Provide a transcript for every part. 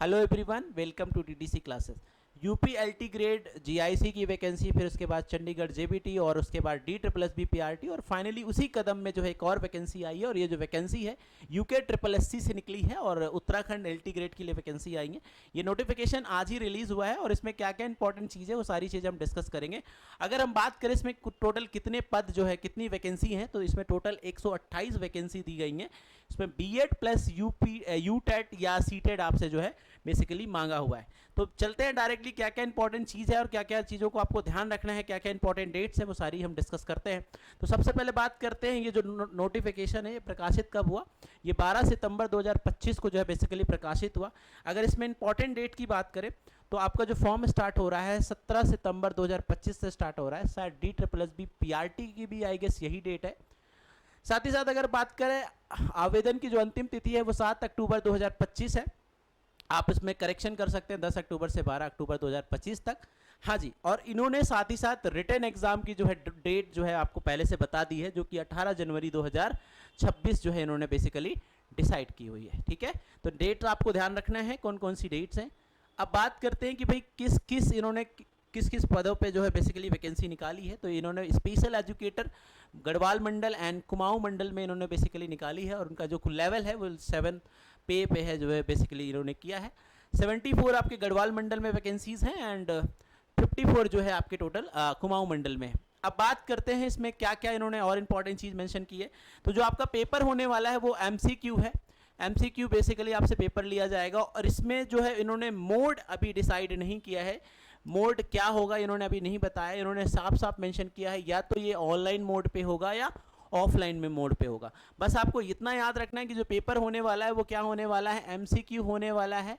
Hello everyone, welcome to TTC classes. UP LT grade GIC की vacancy, फिर उसके बाद चंडीगढ़ जेबीटी और उसके बाद D triple S B PRT और फाइनली उसी कदम में जो है एक और वैकेंसी आई है। और ये जो वैकेंसी है यूके ट्रिपल एससी से निकली है और उत्तराखंड एलटी ग्रेड के लिए वैकेंसी आई है। ये नोटिफिकेशन आज ही रिलीज हुआ है और इसमें क्या क्या इंपॉर्टेंट चीज़ है वो सारी चीज़ें हम डिस्कस करेंगे। अगर हम बात करें इसमें टोटल कितने पद जो है, कितनी वैकेंसी हैं, तो इसमें टोटल 128 वैकेंसी दी गई हैं। इसमें बीएड प्लस यूटेट या सीटेट आपसे जो है बेसिकली मांगा हुआ है। तो चलते हैं डायरेक्टली, क्या क्या इंपॉर्टेंट चीज़ है और क्या क्या चीज़ों को आपको ध्यान रखना है, क्या क्या इंपॉर्टेंट डेट्स है वो सारी हम डिस्कस करते हैं। तो सबसे पहले बात करते हैं ये जो नोटिफिकेशन है ये प्रकाशित कब हुआ। ये 12 सितंबर 2025 को जो है बेसिकली प्रकाशित हुआ। अगर इसमें इंपॉर्टेंट डेट की बात करें तो आपका जो फॉर्म स्टार्ट हो रहा है 17 सितंबर 2025 से स्टार्ट हो रहा है। शायद D triple S B PRT की भी आई गेस यही डेट है। साथ ही साथ अगर बात करें आवेदन की जो अंतिम तिथि है वो 7 अक्टूबर 2025 है। आप इसमें करेक्शन कर सकते हैं 10 अक्टूबर से 12 अक्टूबर 2025 तक। हाँ जी, और इन्होंने साथ ही साथ रिटन एग्जाम की जो है डेट जो है आपको पहले से बता दी है, जो कि 18 जनवरी 2026 जो है इन्होंने बेसिकली डिसाइड की हुई है। ठीक है, तो डेट आपको ध्यान रखना है कौन कौन सी डेट्स हैं। अब बात करते हैं कि भाई किस किस पदों पे जो है बेसिकली वैकेंसी निकाली है। तो इन्होंने special educator Garhwal Mandal and Kumaon Mandal में इन्होंने बेसिकली निकाली है और उनका जो लेवल है वो 7 पे है जो है बेसिकली इन्होंने किया है। 74 आपके गढ़वाल मंडल में वैकेंसीज हैं एंड 54 जो है आपके टोटल कुमाऊं मंडल में है। अब बात करते हैं इसमें क्या क्या इन्होंने और इम्पॉर्टेंट चीज़ मेंशन की है। तो जो आपका पेपर होने वाला है वो एमसीक्यू है। एमसीक्यू बेसिकली आपसे पेपर लिया जाएगा और इसमें जो है इन्होंने मोड अभी डिसाइड नहीं किया है। मोड क्या होगा इन्होंने अभी नहीं बताया। इन्होंने साफ साफ मेंशन किया है या तो ये ऑनलाइन मोड पे होगा या ऑफलाइन में मोड पे होगा। बस आपको इतना याद रखना है कि जो पेपर होने वाला है वो क्या होने वाला है, एमसीक्यू होने वाला है।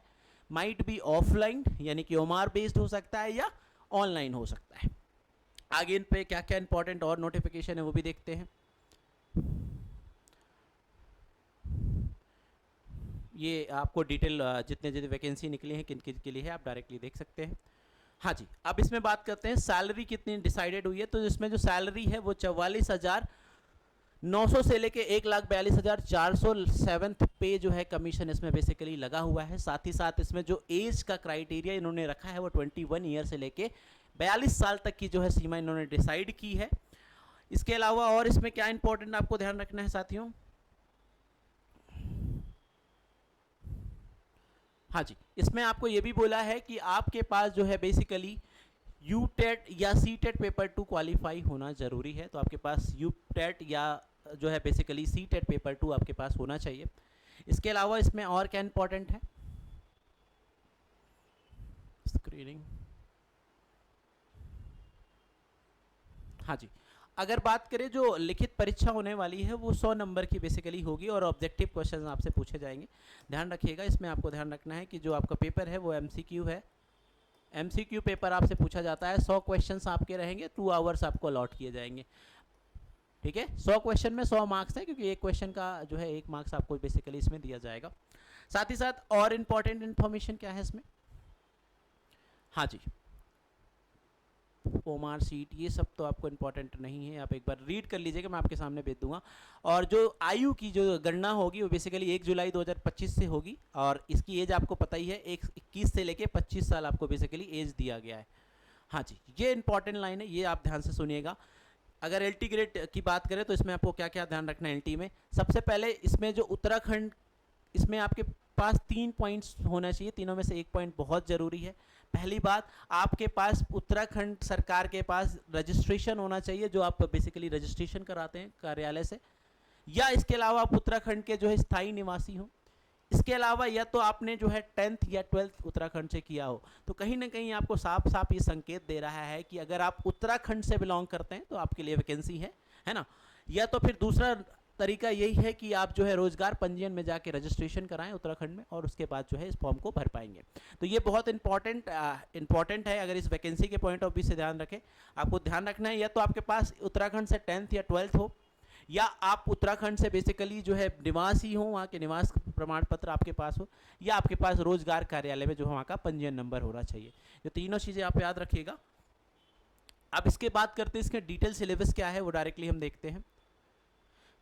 माइट बी ऑफलाइन यानी कि ओमार बेस्ड हो सकता है या ऑनलाइन हो सकता है। आगे इन पे क्या क्या इंपॉर्टेंट और नोटिफिकेशन है वो भी देखते हैं। ये आपको डिटेल जितने जितने वैकेंसी निकली हैं किन किन के लिए है आप डायरेक्टली देख सकते हैं। हाँ जी, अब इसमें बात करते हैं सैलरी कितनी डिसाइडेड हुई है। तो इसमें जो सैलरी है वो 44,900 से लेके 1,42,407 पे जो है कमीशन इसमें बेसिकली लगा हुआ है। साथ ही साथ इसमें जो एज का क्राइटेरिया इन्होंने रखा है वो 21 ईयर से लेके 42 साल तक की जो है सीमा इन्होंने डिसाइड की है। इसके अलावा और इसमें क्या इंपॉर्टेंट आपको ध्यान रखना है साथियों। हाँ जी, इसमें आपको ये भी बोला है कि आपके पास जो है बेसिकली यू टेट या सी टेट पेपर 2 क्वालिफाई होना ज़रूरी है। तो आपके पास यू टेट या जो है बेसिकली सी टेट पेपर 2 आपके पास होना चाहिए। इसके अलावा इसमें और क्या इंपॉर्टेंट है, स्क्रीनिंग। हाँ जी, अगर बात करें जो लिखित परीक्षा होने वाली है वो 100 नंबर की बेसिकली होगी और ऑब्जेक्टिव क्वेश्चन आपसे पूछे जाएंगे। ध्यान रखिएगा, इसमें आपको ध्यान रखना है कि जो आपका पेपर है वो एमसीक्यू है। एमसीक्यू पेपर आपसे पूछा जाता है। 100 क्वेश्चंस आपके रहेंगे, 2 आवर्स आपको अलॉट किए जाएंगे। ठीक है, 100 क्वेश्चन में 100 मार्क्स है क्योंकि एक क्वेश्चन का जो है 1 मार्क्स आपको बेसिकली इसमें दिया जाएगा। साथ ही साथ और इम्पॉर्टेंट इन्फॉर्मेशन क्या है इसमें। हाँ जी, ओमार सीट ये सब तो आपको इंपॉर्टेंट नहीं है, आप एक बार रीड कर लीजिएगा, मैं आपके सामने भेज दूंगा। और जो आयु की जो गणना होगी वो बेसिकली 1 जुलाई 2025 से होगी और इसकी एज आपको पता ही है 21 से लेके 25 साल आपको बेसिकली एज दिया गया है। हाँ जी, ये इंपॉर्टेंट लाइन है, ये आप ध्यान से सुनिएगा। अगर एलटी ग्रेड की बात करें तो इसमें आपको क्या क्या ध्यान रखना है एलटी में। सबसे पहले इसमें जो उत्तराखंड, इसमें आपके पास 3 पॉइंट्स होना चाहिए, तीनों में से एक पॉइंट बहुत ज़रूरी है। पहली बात, आपके पास उत्तराखंड सरकार के पास रजिस्ट्रेशन होना चाहिए, जो आप बेसिकली रजिस्ट्रेशन कराते हैं कार्यालय से, या इसके अलावा आप उत्तराखंड के जो है स्थायी निवासी हो। इसके अलावा या तो आपने जो है 10th या 12th उत्तराखंड से किया हो। तो कहीं ना कहीं आपको साफ साफ ये संकेत दे रहा है कि अगर आप उत्तराखंड से बिलोंग करते हैं तो आपके लिए वैकेंसी है ना। या तो फिर दूसरा तरीका यही है कि आप जो है रोजगार पंजीयन में जाके रजिस्ट्रेशन कराएं उत्तराखंड में और उसके बाद जो है इस फॉर्म को भर पाएंगे। तो ये बहुत इंपॉर्टेंट है। अगर इस वैकेंसी के पॉइंट ऑफ व्यू से ध्यान रखें, आपको ध्यान रखना है या तो आपके पास उत्तराखंड से 10th या 12th हो, या आप उत्तराखंड से बेसिकली जो है निवासी हो, वहाँ के निवास प्रमाण पत्र आपके पास हो, या आपके पास रोजगार कार्यालय में जो वहाँ का पंजीयन नंबर होना चाहिए। ये तीनों चीज़ें आप याद रखिएगा। अब इसके बात करते हैं इसके डिटेल सिलेबस क्या है वो डायरेक्टली हम देखते हैं।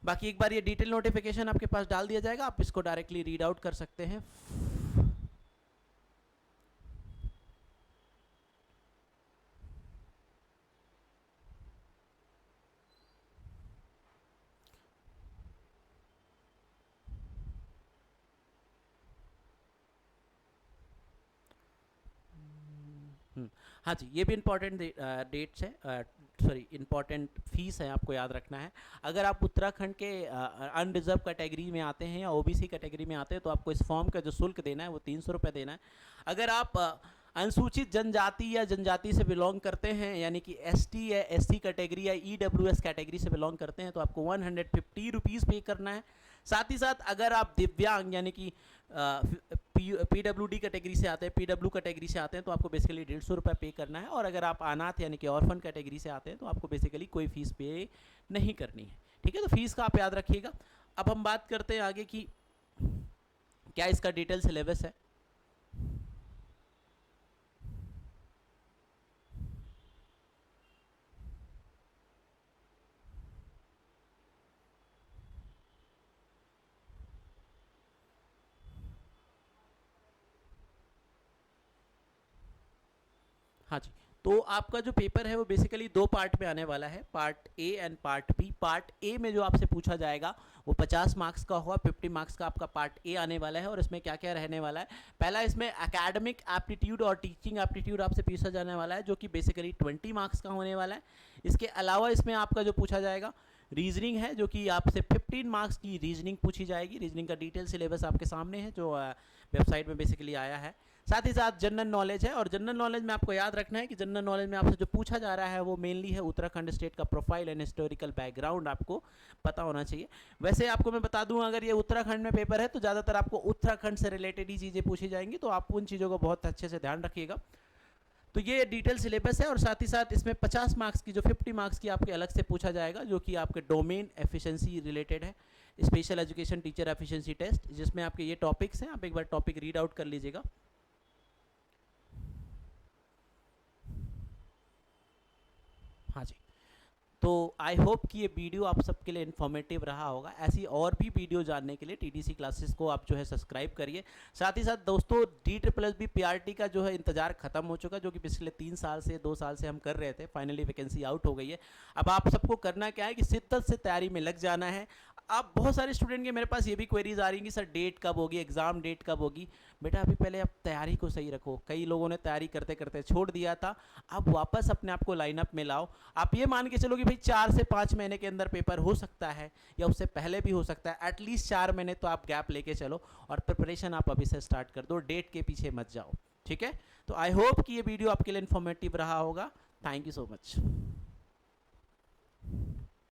बाकी एक बार ये डिटेल नोटिफिकेशन आपके पास डाल दिया जाएगा, आप इसको डायरेक्टली रीड आउट कर सकते हैं। हाँ जी, ये भी इम्पॉर्टेंट डेट्स है, सॉरी इम्पॉर्टेंट फीस है, आपको याद रखना है। अगर आप उत्तराखंड के अनरिजर्व कैटेगरी में आते हैं या ओबीसी कैटेगरी में आते हैं तो आपको इस फॉर्म का जो शुल्क देना है वो 300 रुपये देना है। अगर आप अनुसूचित जनजाति या जनजाति से बिलोंग करते हैं, यानी कि एसटी या एससी कैटेगरी या ईडब्ल्यूएस कैटेगरी से बिलोंग करते हैं, तो आपको 150 रुपीज़ पे करना है। साथ ही साथ अगर आप दिव्यांग यानी कि पीडब्ल्यूडी कैटेगरी से आते हैं, पीडब्ल्यू कैटेगरी से आते हैं, तो आपको बेसिकली 150 रुपये पे करना है। और अगर आप अनाथ यानी कि ऑर्फन कैटेगरी से आते हैं तो आपको बेसिकली कोई फीस पे नहीं करनी है। ठीक है, तो फीस का आप याद रखिएगा। अब हम बात करते हैं आगे कि क्या इसका डिटेल सिलेबस है। हाँ जी, तो आपका जो पेपर है वो बेसिकली 2 पार्ट में आने वाला है, part A and part B. Part A में जो आपसे पूछा जाएगा वो 50 मार्क्स का होगा, 50 मार्क्स का आपका पार्ट ए आने वाला है। और इसमें क्या क्या रहने वाला है, पहला इसमें एकेडमिक एप्टीट्यूड और टीचिंग एप्टीट्यूड आपसे पूछा जाने वाला है, जो कि बेसिकली 20 मार्क्स का होने वाला है। इसके अलावा इसमें आपका जो पूछा जाएगा रीजनिंग है, जो कि आपसे 15 मार्क्स की रीजनिंग पूछी जाएगी। रीजनिंग का डिटेल सिलेबस आपके सामने है जो वेबसाइट में बेसिकली आया है। साथ ही साथ जनरल नॉलेज है, और जनरल नॉलेज में आपको याद रखना है कि जनरल नॉलेज में आपसे जो पूछा जा रहा है वो मेनली है उत्तराखंड स्टेट का प्रोफाइल एंड हिस्टोरिकल बैकग्राउंड आपको पता होना चाहिए। वैसे आपको मैं बता दूं, अगर ये उत्तराखंड में पेपर है तो ज़्यादातर आपको उत्तराखंड से रिलेटेड ही चीज़ें पूछी जाएंगी, तो आप उन चीज़ों को बहुत अच्छे से ध्यान रखिएगा। तो ये डिटेल सिलेबस है, और साथ ही साथ इसमें 50 मार्क्स की जो 50 मार्क्स की आपके अलग से पूछा जाएगा, जो कि आपके डोमेन एफिशिएंसी रिलेटेड है, special education teacher efficiency test, जिसमें आपके ये टॉपिक्स हैं। आप एक बार टॉपिक रीड आउट कर लीजिएगा। हाँ जी, तो आई होप कि ये वीडियो आप सबके लिए इन्फॉर्मेटिव रहा होगा। ऐसी और भी वीडियो जानने के लिए टीडीसी क्लासेस को आप जो है सब्सक्राइब करिए। साथ ही साथ दोस्तों DSSB PRT का जो है इंतजार खत्म हो चुका, जो कि पिछले 3 साल से 2 साल से हम कर रहे थे। फाइनली वैकेंसी आउट हो गई है। अब आप सबको करना क्या है कि शिद्दत से तैयारी में लग जाना है। अब बहुत सारे स्टूडेंट के मेरे पास ये भी क्वेरीज आ रही हैं कि सर डेट कब होगी, एग्ज़ाम डेट कब होगी। बेटा अभी पहले आप तैयारी को सही रखो। कई लोगों ने तैयारी करते करते छोड़ दिया था, अब वापस अपने आप को लाइनअप में लाओ। आप ये मान के चलो कि भाई 4 से 5 महीने के अंदर पेपर हो सकता है, या उससे पहले भी हो सकता है। एटलीस्ट 4 महीने तो आप गैप लेके चलो, और प्रिपरेशन आप अभी से स्टार्ट कर दो, डेट के पीछे मत जाओ। ठीक है, तो आई होप कि ये वीडियो आपके लिए इन्फॉर्मेटिव रहा होगा। Thank you so much.